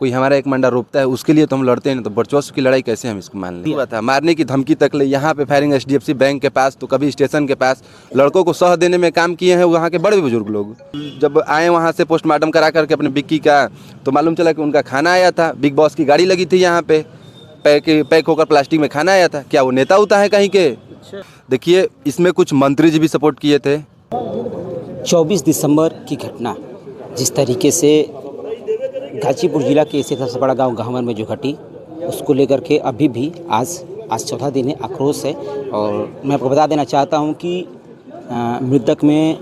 कोई हमारा एक मंडा रोकता है उसके लिए तो हम लड़ते हैं, तो वर्चस्व की लड़ाई कैसे हम इसको मान लें। हुआ था मारने की धमकी तक ले, यहाँ पे फायरिंग HDFC बैंक के पास, तो कभी स्टेशन के पास लड़कों को सह देने में काम किए हैं वहाँ के बड़े बुजुर्ग लोग। जब आए वहाँ से पोस्टमार्टम करा करके अपने बिक्की का, तो मालूम चला कि उनका खाना आया था, बिग बॉस की गाड़ी लगी थी यहाँ पे, पैक होकर प्लास्टिक में खाना आया था। क्या वो नेता होता है कहीं के? देखिए इसमें कुछ मंत्री जी भी सपोर्ट किए थे। 24 दिसंबर की घटना जिस तरीके से गाजीपुर जिला के ऐसे सबसे बड़ा गांव गहमर में जो घटी, उसको लेकर के अभी भी आज चौथा दिन है, आक्रोश है। और मैं आपको बता देना चाहता हूं कि मृतक में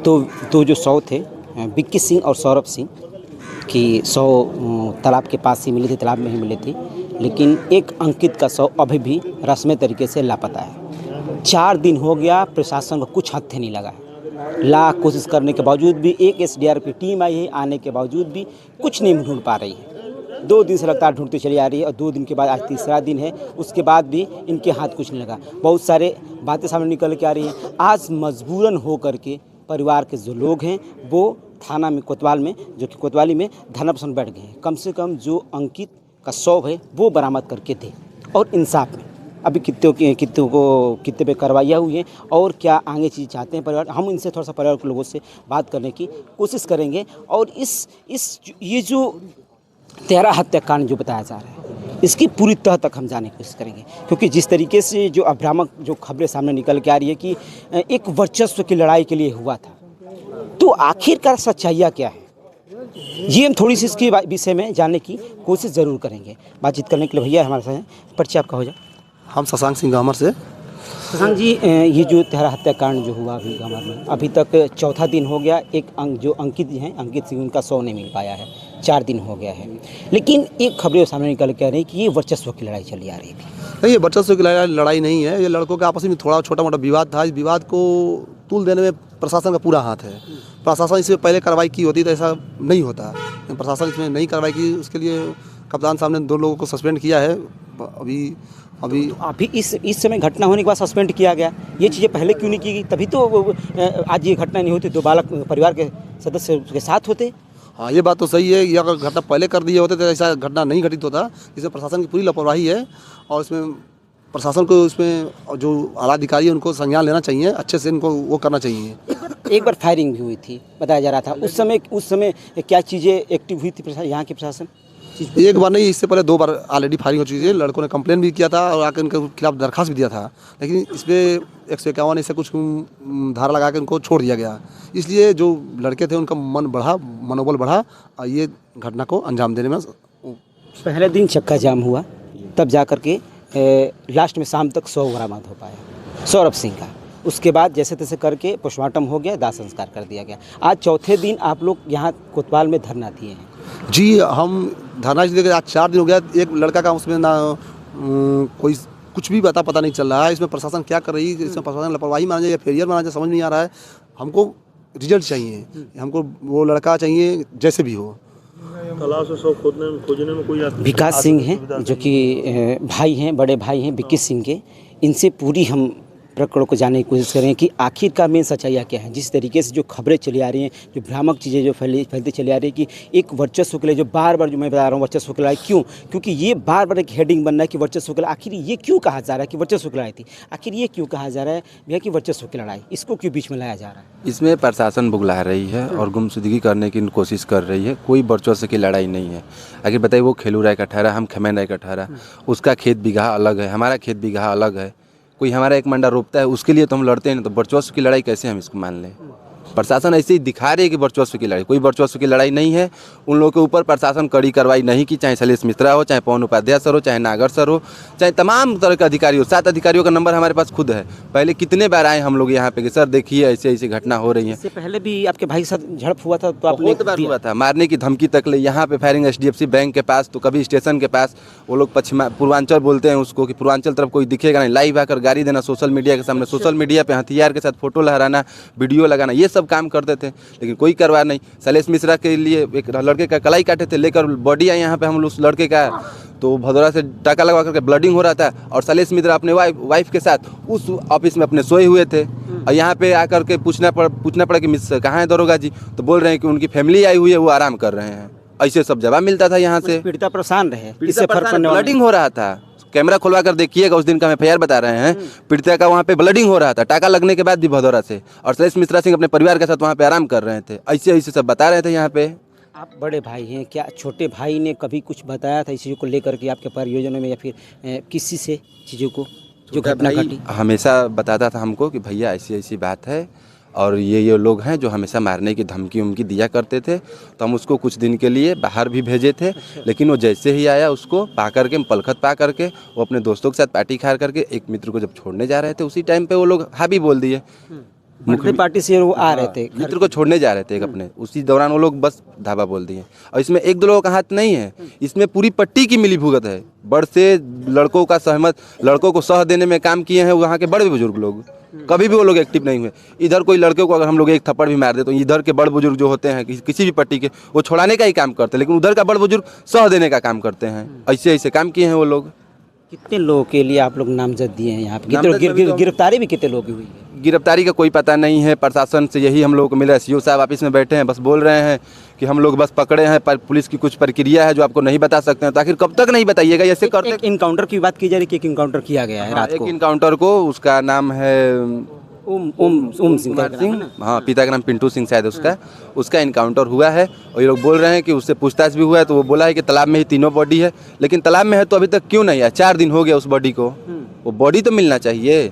दो जो शव थे, बिक्की सिंह और सौरभ सिंह की शव तालाब के पास ही मिली थी, तालाब में ही मिली थी। लेकिन एक अंकित का शव अभी भी रस्मी तरीके से लापता है। 4 दिन हो गया, प्रशासन को कुछ हत्थे नहीं लगा है। लाख कोशिश करने के बावजूद भी, एक SDRF की टीम आई है, आने के बावजूद भी कुछ नहीं ढूंढ पा रही है। 2 दिन से लगातार ढूंढती चली आ रही है और 2 दिन के बाद आज तीसरा दिन है, उसके बाद भी इनके हाथ कुछ नहीं लगा। बहुत सारे बातें सामने निकल के आ रही हैं। आज मजबूरन हो करके परिवार के जो लोग हैं वो थाना में कोतवाल में, जो कि कोतवाली में धरना पर बैठ गए हैं। कम से कम जो अंकित का शव है वो बरामद करके दे और इंसाफ में। अभी कितने पे कार्रवाइयाँ हुई हैं और क्या आगे चीज़ चाहते हैं परिवार, हम इनसे थोड़ा सा परिवार के लोगों से बात करने की कोशिश करेंगे। और ये जो 13 हत्याकांड जो बताया जा रहा है, इसकी पूरी तह तक हम जाने की कोशिश करेंगे। क्योंकि जिस तरीके से जो अभ्रामक जो खबरें सामने निकल के आ रही है कि एक वर्चस्व की लड़ाई के लिए हुआ था, तो आखिरकार सच्चाइयाँ क्या है, ये हम थोड़ी सी इसके विषय में जानने की कोशिश ज़रूर करेंगे। बातचीत करने के लिए भैया हमारे साथ, परिचय आपका हो जाए। हम शशांक सिंह गामर से। शशांक जी, ये जो 13 हत्याकांड जो हुआ अभी गामर में, अभी तक चौथा दिन हो गया। एक जो अंकित हैं, अंकित सिंह, उनका शव नहीं मिल पाया है, 4 दिन हो गया है। लेकिन एक खबरें सामने निकल के आ रही है कि ये वर्चस्व की लड़ाई चली आ रही थी। नहीं, ये वर्चस्व की लड़ाई नहीं है, ये लड़कों के आपस में थोड़ा छोटा मोटा विवाद था। इस विवाद को तूल देने में प्रशासन का पूरा हाथ है। प्रशासन इससे पहले कार्रवाई की होती तो ऐसा नहीं होता। प्रशासन इसमें नहीं कार्रवाई की, उसके लिए कप्तान साहब ने 2 लोगों को सस्पेंड किया है। अभी इस समय घटना होने के बाद सस्पेंड किया गया। ये चीज़ें पहले क्यों नहीं की गई? तभी तो आज ये घटना नहीं होती, 2 बालक परिवार के सदस्य के साथ होते। हाँ, ये बात तो सही है। ये अगर घटना पहले कर दिए होते तो ऐसा घटना नहीं घटित होता। इसमें प्रशासन की पूरी लापरवाही है और इसमें प्रशासन को, इसमें जो आला अधिकारी है उनको संज्ञान लेना चाहिए, अच्छे से इनको वो करना चाहिए। एक बार फायरिंग भी हुई थी, बताया जा रहा था। उस समय क्या चीज़ें एक्टिव हुई थी यहाँ के प्रशासन? एक बार नहीं, इससे पहले 2 बार ऑलरेडी फायरिंग हो चुकी है। लड़कों ने कंप्लेन भी किया था और आकर इनके खिलाफ दरखास्त भी दिया था, लेकिन इस पर 151 ऐसे कुछ धारा लगा के उनको छोड़ दिया गया। इसलिए जो लड़के थे उनका मनोबल बढ़ा और ये घटना को अंजाम देने में। पहले दिन चक्का जाम हुआ, तब जा कर के लास्ट में शाम तक शव बरामद हो पाया सौरभ सिंह का। उसके बाद जैसे तैसे करके पोस्टमार्टम हो गया, दाह संस्कार कर दिया गया। आज चौथे दिन आप लोग यहाँ कोतवाल में धरना दिए हैं। जी, हम धरना देकर आज 4 दिन हो गया। एक लड़का का उसमें ना कोई कुछ भी पता नहीं चल रहा है। इसमें प्रशासन क्या कर रही है, इसमें प्रशासन लापरवाही माना जाए या फेलियर माना जाए, समझ नहीं आ रहा है। हमको रिजल्ट चाहिए, हमको वो लड़का चाहिए जैसे भी हो। खोजने में कोई विकास सिंह हैं जो कि भाई हैं, बड़े भाई हैं बिक्की सिंह के। इनसे पूरी हम प्रकरण को जानने की कोशिश करें कि आखिरकार मेन सच्चाइयाँ क्या है। जिस तरीके से जो खबरें चली आ रही हैं, जो भ्रामक चीज़ें जो फैलती चली आ रही है कि एक वर्चस्व के लिए जो बार जो मैं बता रहा हूँ वर्चस्व की लड़ाई, क्यों? क्योंकि ये बार एक हेडिंग बन रहा है कि वर्चस्व की लड़ाई। आखिर ये क्यों कहा जा रहा है कि वर्चस्व की लड़ाई थी? आखिर ये क्यों कहा जा रहा है भैया कि वर्चस्व की लड़ाई? इसको क्यों बीच में लाया जा रहा है? इसमें प्रशासन बुगला रही है और गुमशुदगी करने की कोशिश कर रही है। कोई वर्चस्व की लड़ाई नहीं है। आखिर बताइए, वो खेलू राय का 18, हम खेमैन राय का 18, उसका खेत बीघा अलग है, हमारा खेत बीघा अलग है। कोई हमारा एक मंडा रोकता है उसके लिए तो हम लड़ते हैं, तो वर्चस्व की लड़ाई कैसे हम इसको मान लें? प्रशासन ऐसे ही दिखा रही है कि वर्चस्व की लड़ाई, कोई वर्चस्व की लड़ाई नहीं है। उन लोगों के ऊपर प्रशासन कड़ी कार्रवाई नहीं की, चाहे शैलेश मिश्रा हो, चाहे पवन उपाध्याय सर हो, चाहे नागर सर हो, चाहे तमाम तरह के अधिकारी हो। 7 अधिकारियों का नंबर हमारे पास खुद है। पहले कितने बार आए हम लोग यहाँ पे कि सर देखिए ऐसे ऐसी घटना हो रही है। इससे पहले भी आपके भाई के साथ झड़प हुआ था, तो आपने बहुत बार हुआ था, मारने की धमकी तक ले। यहाँ पे फायरिंग HDFC बैंक के पास, तो कभी स्टेशन के पास। वो लोग पूर्वांचल बोलते हैं उसको कि पूर्वांचल तरफ कोई दिखेगा नहीं, लाइव आकर गाड़ी देना सोशल मीडिया के सामने, सोशल मीडिया पे हथियार के साथ फोटो लहराना, वीडियो लगाना, ये सब काम करते थे। लेकिन कोई कार्रवाई नहीं। शैलेश मिश्रा के लिए एक लड़के का कलाई काटे थे, लेकर बॉडी आई यहाँ पे हम उस लड़के का, तो भदौरा से टाका लगवा करके ब्लडिंग हो रहा था और शैलेश मिश्रा अपने वाइफ के साथ उस ऑफिस में अपने सोए हुए थे। और यहाँ पे आकर के पूछना पड़ा कि मिस कहाँ है दरोगा जी, तो बोल रहे हैं कि उनकी फैमिली आई हुई है, वो आराम कर रहे हैं। ऐसे सब जवाब मिलता था यहाँ से। पीड़िता परेशान रहे, इससे फर्क पड़ने वाला ब्लडिंग हो रहा था, कैमरा खुलवा कर देखिएगा, उस दिन का हम FIR बता रहे हैं। पीड़िता का वहाँ पे ब्लडिंग हो रहा था, टाका लगने के बाद भी भदौरा से, और सुरेश मिश्रा सिंह अपने परिवार के साथ वहाँ पे आराम कर रहे थे। ऐसे ऐसे सब बता रहे थे यहाँ पे। आप बड़े भाई हैं, क्या छोटे भाई ने कभी कुछ बताया था इस चीज़ों को लेकर के आपके परियोजना में, या फिर किसी से चीज़ों को जो घटना घटी? हमेशा बताता था हमको कि भैया ऐसी ऐसी बात है, और ये लोग हैं जो हमेशा मारने की धमकी उमकी दिया करते थे। तो हम उसको कुछ दिन के लिए बाहर भी भेजे थे, लेकिन वो जैसे ही आया उसको पा करके, पलखत पा करके, वो अपने दोस्तों के साथ पार्टी खा करके एक मित्र को जब छोड़ने जा रहे थे, उसी टाइम पे वो लोग हावी बोल दिए। मुख्य पार्टी से वो आ रहे थे, मित्र को छोड़ने जा रहे थे एक अपने, उसी दौरान वो लोग बस धावा बोल दिए। और इसमें एक दो लोगों का हाथ नहीं है, इसमें पूरी पट्टी की मिली भुगत है। बड़ से लड़कों का सहमत, लड़कों को सह देने में काम किए हैं वहाँ के बड़े बुजुर्ग लोग। कभी भी वो लोग एक्टिव नहीं हुए। इधर कोई लड़के को अगर हम लोग एक थप्पड़ भी मार दे तो इधर के बड़ बुजुर्ग जो होते हैं किसी भी पट्टी के, वो छुड़ाने का ही काम करते हैं, लेकिन उधर का बड़ बुजुर्ग सह देने का काम करते हैं। ऐसे ऐसे काम किए हैं वो लोग। कितने लोगों के लिए आप लोग नामजद दिए हैं यहाँ पे? कितने गिरफ्तारी भी कितने लोगों की हुई है? गिरफ्तारी का कोई पता नहीं है। प्रशासन से यही हम लोगों को मिला, CO साहब ऑफिस में बैठे हैं, बस बोल रहे हैं कि हम लोग बस पकड़े हैं, पर पुलिस की कुछ प्रक्रिया है जो आपको नहीं बता सकते हैं। तो आखिर कब तक नहीं बताइएगा? ऐसे करते। एक इनकाउंटर की बात की जा रही है कि एक इनकाउंटर किया गया है रात एक को। इनकाउंटर को, उसका नाम है ओम सिंह, हाँ, पिता का नाम पिंटू सिंह शायद उसका इनकाउंटर हुआ है। और ये लोग बोल रहे हैं कि उससे पूछताछ भी हुआ है, तो वो बोला है कि तालाब में ही तीनों बॉडी है। लेकिन तालाब में है तो अभी तक क्यों नहीं है? 4 दिन हो गया उस बॉडी को, वो बॉडी तो मिलना चाहिए।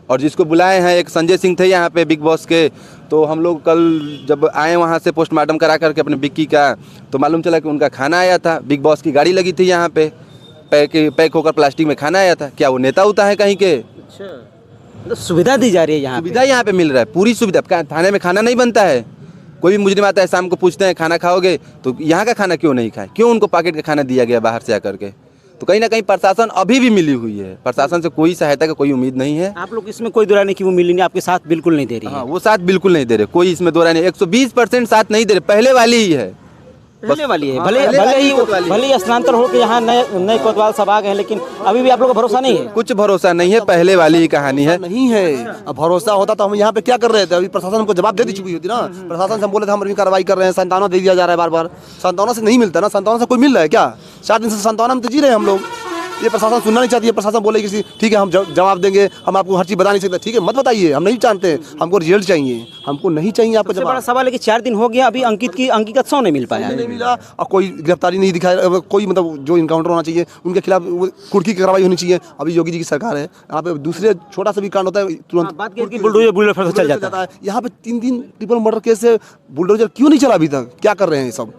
और जिसको बुलाए हैं, एक संजय सिंह थे यहाँ पे बिग बॉस के, तो हम लोग कल जब आए वहाँ से पोस्टमार्टम करा करके अपने बिक्की का, तो मालूम चला कि उनका खाना आया था। बिग बॉस की गाड़ी लगी थी यहाँ पे, पैक होकर प्लास्टिक में खाना आया था। क्या वो नेता उता है कहीं के? तो सुविधा दी जा रही है यहाँ सुविधा यहाँ पे मिल रहा है, पूरी सुविधा। थाने में खाना नहीं बनता है? कोई भी मुजरिम आता है शाम को पूछते हैं खाना खाओगे, तो यहाँ का खाना क्यों नहीं खाए? क्यों उनको पैकेट का खाना दिया गया बाहर से आकर के? तो कहीं ना कहीं प्रशासन अभी भी मिली हुई है, प्रशासन से कोई सहायता का कोई उम्मीद नहीं है। आप लोग इसमें कोई दो राय नहीं कि वो मिली नहीं, आपके साथ बिल्कुल नहीं दे रही है? हाँ, वो साथ बिल्कुल नहीं दे रहे, कोई इसमें दो राय नहीं। 120% साथ नहीं दे रहे, पहले वाली ही है, पहले वाली है। हाँ, भले ही स्थानांतर होकर यहाँ नए कोतवाल सब आ गए हैं, लेकिन अभी भी आप लोगों का भरोसा नहीं है? कुछ भरोसा नहीं है, पहले वाली ही कहानी है। नहीं है। अब भरोसा होता तो हम यहाँ पे क्या कर रहे थे? अभी प्रशासन हमको जवाब दे दी चुकी होती ना। प्रशासन से हम बोले थे हम अभी कार्रवाई कर रहे हैं, संतावना दे दिया जा रहा है बार बार। संतावना से नहीं मिलता ना, संतावना से कोई मिल रहा है क्या? 4 दिन से संतावना में तो जी रहे हैं हम लोग। ये प्रशासन सुनना नहीं चाहती है। प्रशासन बोले किसी ठीक है हम जवाब देंगे, हम आपको हर चीज़ बता नहीं सकते। ठीक है, मत बताइए, हम नहीं जानते, हमको रिजल्ट चाहिए, हमको नहीं चाहिए आपको सबसे बड़ा जवाब। सवाल है कि 4 दिन हो गया, अभी अंकित का 100 नहीं मिल पाया। नहीं मिला, और कोई गिरफ्तारी नहीं दिखाया। कोई मतलब जो इनकाउंटर होना चाहिए उनके खिलाफ कुर्की की कार्रवाई होनी चाहिए। अभी योगी जी की सरकार है, यहाँ पे दूसरे छोटा सा भी कांड होता है तुरंत बात की बुलडोजर चल जाता है। यहाँ पे 3 ट्रिपल मर्डर केस है, बुलडोजर क्यों नहीं चला अभी तक? क्या कर रहे हैं ये सब?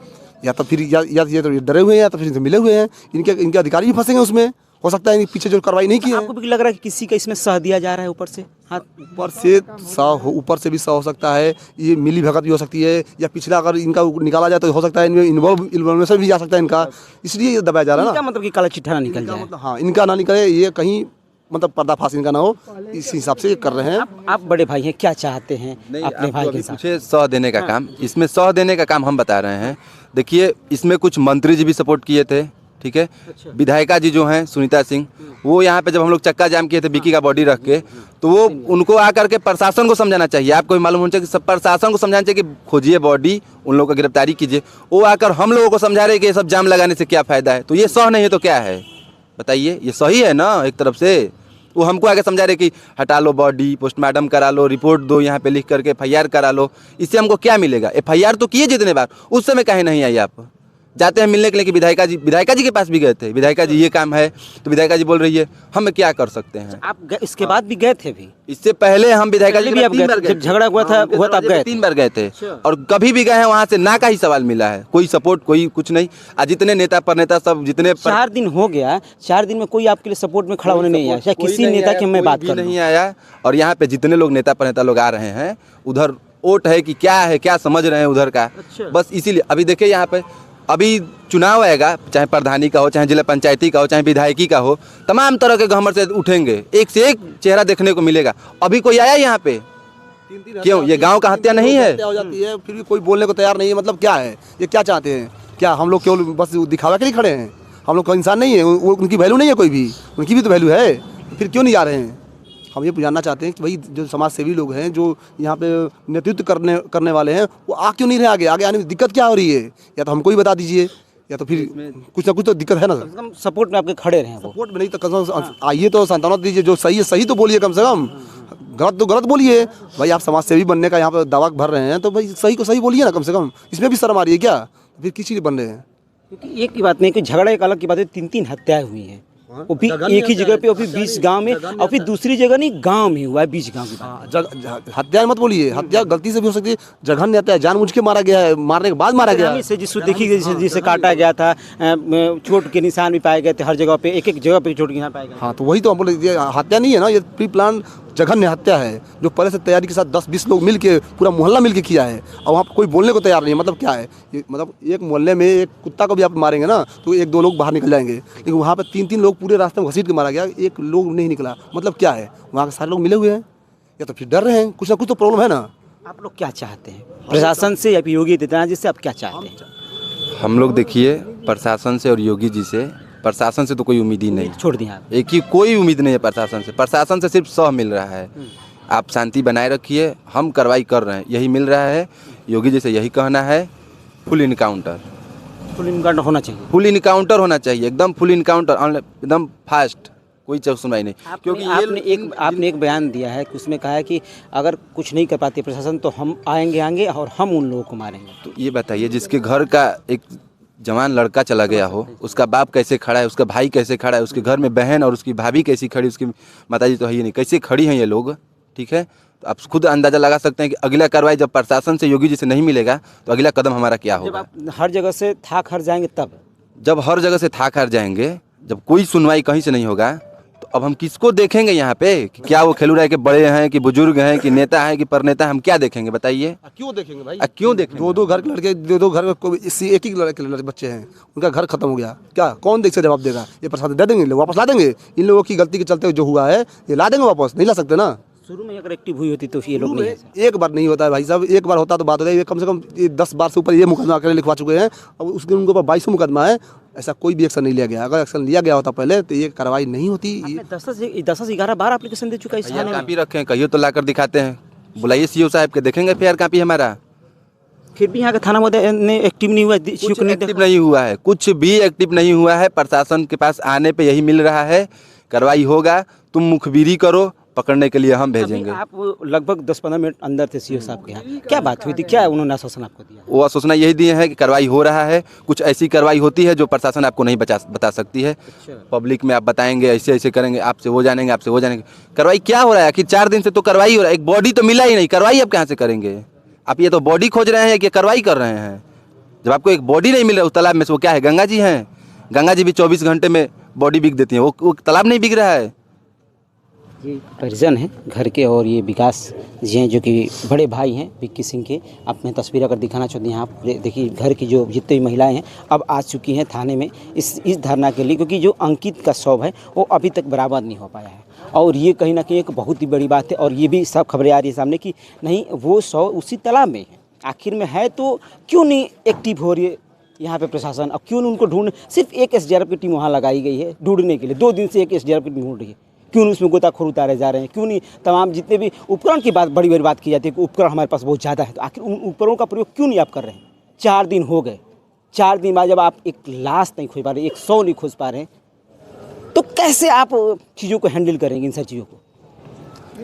या तो फिर या ये तो डरे हुए हैं, या तो फिर मिले हुए हैं। इनके अधिकारी भी फंसेंगे उसमें, हो सकता है पीछे जो कार्रवाई नहीं की है। आपको भी लग रहा है कि किसी का इसमें सह दिया जा रहा है ऊपर से? हाँ, ऊपर से भी सह हो सकता है, ये मिली भगत भी हो सकती है, या पिछला अगर इनका निकाला जाए तो हो सकता है इनमें इन्वॉल्वेशन भी जा सकता है इनका, इसलिए ये दबाया जा रहा है ना। मतलब कि काला चिट्ठा ना निकल जाए। मतलब हाँ, इनका ना निकले, ये कहीं मतलब पर्दाफाश इनका ना हो, इस हिसाब से कर रहे हैं। आप बड़े भाई हैं, क्या चाहते हैं अपने भाई के साथ? मुझे 100 देने का काम, इसमें 100 देने का काम हम बता रहे हैं। देखिए, इसमें कुछ मंत्री जी भी सपोर्ट किए थे, ठीक है। विधायिका जी जो हैं सुनीता सिंह, वो यहाँ पे जब हम लोग चक्का जाम किए थे बिक्की का बॉडी रख के, तो वो उनको आकर के प्रशासन को समझाना चाहिए। आपको भी मालूम होना चाहिए कि सब प्रशासन को समझाना चाहिए कि खोजिए बॉडी, उन लोगों को गिरफ्तारी कीजिए। वो आकर हम लोगों को समझा रहे कि ये सब जाम लगाने से क्या फ़ायदा है। तो ये सह नहीं है तो क्या है बताइए? ये सही है ना एक तरफ से? वो हमको आगे समझा रहे कि हटा लो बॉडी, पोस्टमार्टम करा लो, रिपोर्ट दो यहाँ पे लिख करके, FIR करा लो। इससे हमको क्या मिलेगा? FIR तो किए जितने बार, उस समय काहे नहीं आई आप? जाते हैं मिलने के लिए कि विधायिका जी के पास भी गए थे, विधायिका जी ये काम है, तो विधायिका जी बोल रही है हम क्या कर सकते हैं। आप इसके बाद भी गए थे? भी इससे पहले हम विधायिका जी भी जब झगड़ा हुआ था आप गए? 3 बार गए थे, और कभी भी गए हैं वहाँ से ना का ही सवाल मिला है, कोई सपोर्ट, कोई कुछ नहीं। आज जितने नेता पर नेता सब जितने 4 दिन हो गया, 4 दिन में कोई आपके लिए सपोर्ट में खड़ा होने नहीं आया, किसी नेता की मैं बात कर नहीं आया। और यहाँ पे जितने लोग नेता पर नेता लोग आ रहे हैं, उधर वोट है कि क्या है, क्या समझ रहे हैं उधर का, बस इसीलिए। अभी देखिए यहाँ पे अभी चुनाव आएगा, चाहे प्रधानी का हो, चाहे जिला पंचायती का हो, चाहे विधायकी का हो, तमाम तरह के घमर से उठेंगे, एक से एक चेहरा देखने को मिलेगा। अभी कोई आया यहाँ पे? क्यों? ये गांव का हत्या नहीं है? हो जाती है, फिर भी कोई बोलने को तैयार नहीं है। मतलब क्या है ये? क्या चाहते हैं? क्या हम लोग केवल बस दिखावा के लिए खड़े हैं? हम लोग का इंसान नहीं है, उनकी वैल्यू नहीं है कोई भी, उनकी भी तो वैल्यू है। फिर क्यों नहीं जा रहे हैं? हम ये जानना चाहते हैं कि भाई जो समाज सेवी लोग हैं, जो यहाँ पे नेतृत्व करने वाले हैं, वो आ क्यों नहीं रहे आगे आने में दिक्कत क्या हो रही है? या तो हमको ही बता दीजिए, या तो फिर कुछ ना कुछ तो दिक्कत है ना सर। कम सपोर्ट में आपके खड़े रहे वो। सपोर्ट में नहीं तो कम से कम आइए तो सांत्वना दीजिए, जो सही है सही तो बोलिए, कम से कम गलत तो गलत बोलिए। भाई आप समाज सेवी बनने का यहाँ पे दावा भर रहे हैं, तो भाई सही को सही बोलिए ना कम से कम। इसमें भी शर्म आ रही है क्या? फिर किस चीज़ बन रहे हैं? क्योंकि एक की बात नहीं कि झगड़ा एक अलग की बात है, 3-3 हत्याएं हुई हैं, वो भी एक ही जगह पे, और फिर 20 गांव में, और फिर दूसरी जगह नहीं गांव में हुआ है, 20 गांव की बात। हत्या मत बोलिए, हत्या गलती से भी हो सकती है, जघन्य हत्या, जानबूझ के मारा गया है, मारने के बाद मारा गया है। से जिसको देखी गई, जिसे काटा गया था, चोट के निशान भी पाए गए थे हर जगह पे, एक जगह पे चोट के निशान पाए गए। हाँ, तो वही तो हम बोले, ये हत्या नहीं है ना, ये प्री प्लान जघन्य हत्या है, जो पहले से तैयारी के साथ 10-20 लोग मिल के, पूरा मोहल्ला मिल के किया है, और वहाँ पर कोई बोलने को तैयार नहीं है। मतलब क्या है ये? मतलब एक मोहल्ले में एक कुत्ता को भी आप मारेंगे ना, तो 1-2 लोग बाहर निकल जाएंगे, लेकिन वहाँ पे 3-3 लोग पूरे रास्ते में घसीट के मारा गया, एक लोग नहीं निकला। मतलब क्या है? वहाँ के सारे लोग मिले हुए हैं, या तो फिर डर रहे हैं, कुछ ना कुछ तो प्रॉब्लम है ना। आप लोग क्या चाहते हैं प्रशासन से या फिर योगी आदित्यनाथ जी से? आप क्या चाहते हैं? हम लोग देखिए, प्रशासन से और योगी जी से, प्रशासन से तो कोई उम्मीद ही नहीं, छोड़ दिया आप। एक ही कोई उम्मीद नहीं है प्रशासन से। प्रशासन से सिर्फ सह मिल रहा है, आप शांति बनाए रखिए, हम कार्रवाई कर रहे हैं, यही मिल रहा है। योगी जी से यही कहना है, फुल इनकाउंटर, फुल इनकाउंटर होना चाहिए, फुल इनकाउंटर होना चाहिए, एकदम फुल इनकाउंटर, एकदम फास्ट, कोई सुनवाई नहीं। क्योंकि आपने एक बयान दिया है कि उसमें कहा है कि अगर कुछ नहीं कर पाती प्रशासन तो हम आएंगे और हम उन लोगों को मारेंगे। तो ये बताइए, जिसके घर का एक जवान लड़का चला गया हो, उसका बाप कैसे खड़ा है, उसका भाई कैसे खड़ा है, उसके घर में बहन और उसकी भाभी कैसी खड़ी, उसकी माताजी तो है ही नहीं, कैसे खड़ी हैं ये लोग, ठीक है? तो आप खुद अंदाज़ा लगा सकते हैं कि अगला कार्रवाई जब प्रशासन से, योगी जी से नहीं मिलेगा, तो अगला कदम हमारा क्या होगा। जब आप हर जगह से थाक हार जाएंगे तब, जब हर जगह से थाक हार जाएंगे, जब कोई सुनवाई कहीं से नहीं होगा, तो अब हम किसको देखेंगे यहाँ पे? कि क्या वो खेलूराय के बड़े हैं, कि बुजुर्ग हैं, कि नेता हैं, कि परनेता हैं? हम क्या देखेंगे बताइए? क्यों देखेंगे भाई? क्यों देखेंगे? 2-2 घर के लड़के, 2-2 घर में इसी एक ही लड़के बच्चे हैं, उनका घर खत्म हो गया, क्या कौन देख से जवाब देगा? ये प्रसाद दे देंगे, लोग वापस ला देंगे। इन लोगों की गलती के चलते जो हुआ है, ये ला देंगे वापस, नहीं ला सकते ना। शुरू में अगर एक्टिव हुई होती तो ये लोग नहीं है। एक बार नहीं होता है भाई साहब, एक बार होता तो बात होता है। ये कम से कम 10 बार से ऊपर ये मुकदमा अकेले लिखवा चुके हैं, अब उसके उनके ऊपर 22 मुकदमा है, ऐसा कोई भी एक्शन नहीं लिया गया। अगर एक्शन लिया गया होता पहले तो ये कार्रवाई नहीं होती। 10-11 बार एप्लीकेशन दे चुका है इस थाने में। कापी रखे हैं, कहिए तो लाकर दिखाते हैं, बुलाइए सीओ साहब के, देखेंगे फेयर कापी हमारा। फिर भी यहाँ का थाना ने एक्टिव नहीं हुआ, कुछ एक्टिव नहीं हुआ है, कुछ भी एक्टिव नहीं हुआ है। प्रशासन के पास आने पे यही मिल रहा है, कार्रवाई होगा, तुम मुखबिरी करो, पकड़ने के लिए हम भेजेंगे। आप लगभग 10-15 मिनट अंदर थे सीओ साहब के यहाँ, क्या बात हुई थी, क्या उन्होंने आश्वासन आपको दिया? वो आश्वासन यही दिए हैं कि कार्रवाई हो रहा है, कुछ ऐसी कार्रवाई होती है जो प्रशासन आपको नहीं बता सकती है। पब्लिक में आप बताएंगे, ऐसे ऐसे करेंगे, आपसे वो जानेंगे, आपसे वो जानेंगे। कार्रवाई क्या हो रहा है? आखिर 4 दिन से तो कार्रवाई हो रहा है, एक बॉडी तो मिला ही नहीं, कार्रवाई आप कहाँ से करेंगे? आप ये तो बॉडी खोज रहे हैं कि कार्रवाई कर रहे हैं? जब आपको एक बॉडी नहीं मिल रहा उस तालाब में से, वो क्या है, गंगा जी हैं? गंगा जी भी 24 घंटे में बॉडी बिक देती हैं, वो तालाब नहीं बिक रहा है। ये परिजन हैं घर के, और ये विकास जी हैं जो कि बड़े भाई हैं विक्की सिंह के। आप मैं तस्वीर अगर दिखाना चाहती हूँ, यहाँ पूरे देखिए घर की जो जितनी महिलाएं हैं अब आ चुकी हैं थाने में इस धरना के लिए, क्योंकि जो अंकित का शव है वो अभी तक बरामद नहीं हो पाया है। और ये कहीं ना कहीं एक बहुत ही बड़ी बात है, और ये भी सब खबरें आ रही है सामने कि नहीं वो शव उसी तालाब में है, आखिर में है तो क्यों नहीं एक्टिव हो रही है यहाँ पे प्रशासन? अब क्यों उनको ढूंढ, सिर्फ एक SDRF की टीम वहाँ लगाई गई है ढूंढने के लिए, 2 दिन से एक SDRF की टीम ढूंढ रही है, क्यों नहीं उसमें गोताखोर उतारे जा रहे हैं? क्यों नहीं तमाम जितने भी उपकरण की बात, बड़ी बात की जाती है कि उपकरण हमारे पास बहुत ज़्यादा है, तो आखिर उन उपकरणों का प्रयोग क्यों नहीं आप कर रहे हैं? 4 दिन हो गए, 4 दिन बाद जब आप एक लाश नहीं खोज पा रहे, एक शव नहीं खोज पा रहे हैं, तो कैसे आप चीज़ों को हैंडल करेंगे? इन सारी चीज़ों को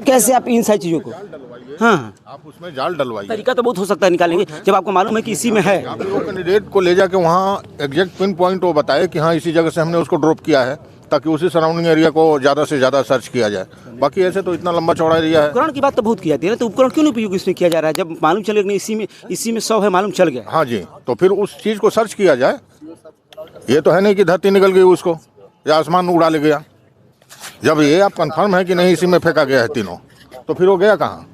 कैसे आप, इन सारी चीज़ों को? हाँ, आप उसमें जाल डलवाइए। तरीका तो बहुत हो सकता है निकालेंगे, जब आपको मालूम है कि इसी में है। आप वो कैंडिडेट को ले जाके वहाँ एग्जैक्ट पिन पॉइंट वो बताए कि हाँ इसी जगह से हमने उसको ड्रॉप किया है, ताकि उसी सराउंडिंग एरिया को ज़्यादा से ज़्यादा सर्च किया जाए। बाकी ऐसे तो इतना लंबा चौड़ा एरिया है। उपकरण की बात तो बहुत की जाती है ना, तो उपकरण क्यों नहीं उपयोग इसमें किया जा रहा है? जब मालूम चलेगा नहीं इसी में शव है, मालूम चल गया। हाँ जी, तो फिर उस चीज़ को सर्च किया जाए। ये तो है नहीं कि धरती निकल गई उसको या आसमान उड़ा ले गया। जब ये आप कंफर्म है कि नहीं इसी में फेंका गया है तीनों, तो फिर वो गया कहाँ?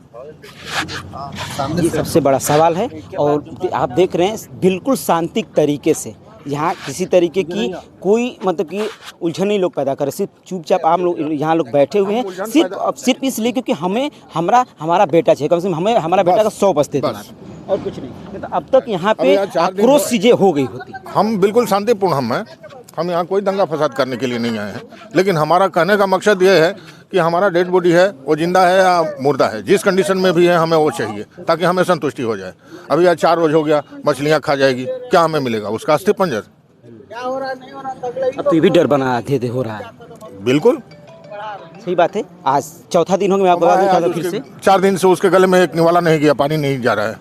ये सबसे बड़ा सवाल है। और आप देख रहे हैं बिल्कुल शांतिक तरीके से यहाँ किसी तरीके की कोई मतलब कि उलझन नहीं लोग पैदा करे, सिर्फ चुपचाप आम लोग यहाँ लोग बैठे हुए हैं, सिर्फ इसलिए क्योंकि हमारा बेटा चाहिए, कम से कम हमें हमारा बेटा का 100% और कुछ नहीं। तो अब तक यहाँ पे आक्रोश चीजें हो गई होती। हम बिल्कुल शांतिपूर्ण हम यहाँ कोई दंगा फसाद करने के लिए नहीं आए हैं, लेकिन हमारा कहने का मकसद ये है कि हमारा डेड बॉडी है वो जिंदा है या मुर्दा है, जिस कंडीशन में भी है हमें वो चाहिए ताकि हमें संतुष्टि हो जाए। अभी आज 4 रोज हो गया, मछलियाँ खा जाएगी, क्या हमें मिलेगा? उसका अस्थि पंजर। अब तो ये भी डर बना धीरे धीरे हो रहा है। बिल्कुल सही बात है। आज चौथा दिन हो गया, मैं आपको बता दूं, आज फिर से 4 दिन से उसके गले में एक निवाला नहीं गया, पानी नहीं जा रहा है,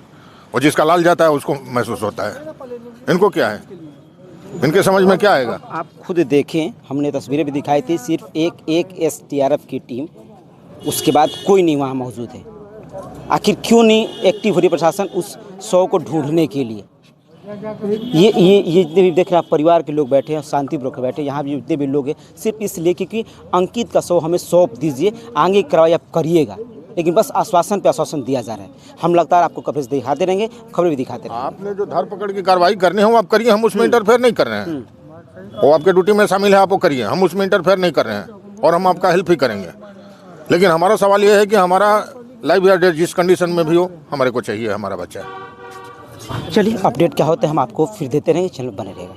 और जिसका लाल जाता है उसको महसूस होता है। इनको क्या है, इनके समझ में क्या आएगा? आप खुद देखें, हमने तस्वीरें भी दिखाई थी, सिर्फ एक SDRF की टीम, उसके बाद कोई नहीं वहाँ मौजूद है। आखिर क्यों नहीं एक्टिव हो रही प्रशासन उस शव को ढूंढने के लिए? ये जितने भी देख रहे हैं आप, परिवार के लोग बैठे हैं, शांतिपूर्वक बैठे, यहाँ भी जितने भी लोग हैं, सिर्फ इसलिए क्योंकि अंकित का शव हमें सौंप दीजिए, आगे कार्रवाई आप करिएगा, लेकिन बस आश्वासन पे आश्वासन दिया जा रहा है। हम लगातार आपको कवरेज दिखाते रहेंगे, खबरें भी दिखाते रहेंगे। आपने जो धर पकड़ की कार्रवाई करनी है वो आप करिए, हम उसमें इंटरफेयर नहीं कर रहे हैं। वो आपके ड्यूटी में शामिल है, आप वो करिए, हम उसमें इंटरफेयर नहीं कर रहे हैं और हम आपका हेल्प ही करेंगे। लेकिन हमारा सवाल ये है कि हमारा लाइफ या डेथ जिस कंडीशन में भी हो, हमारे को चाहिए हमारा बच्चा। चलिए अपडेट क्या होता है हम आपको फिर देते रहेंगे, चैनल बने रहेगा।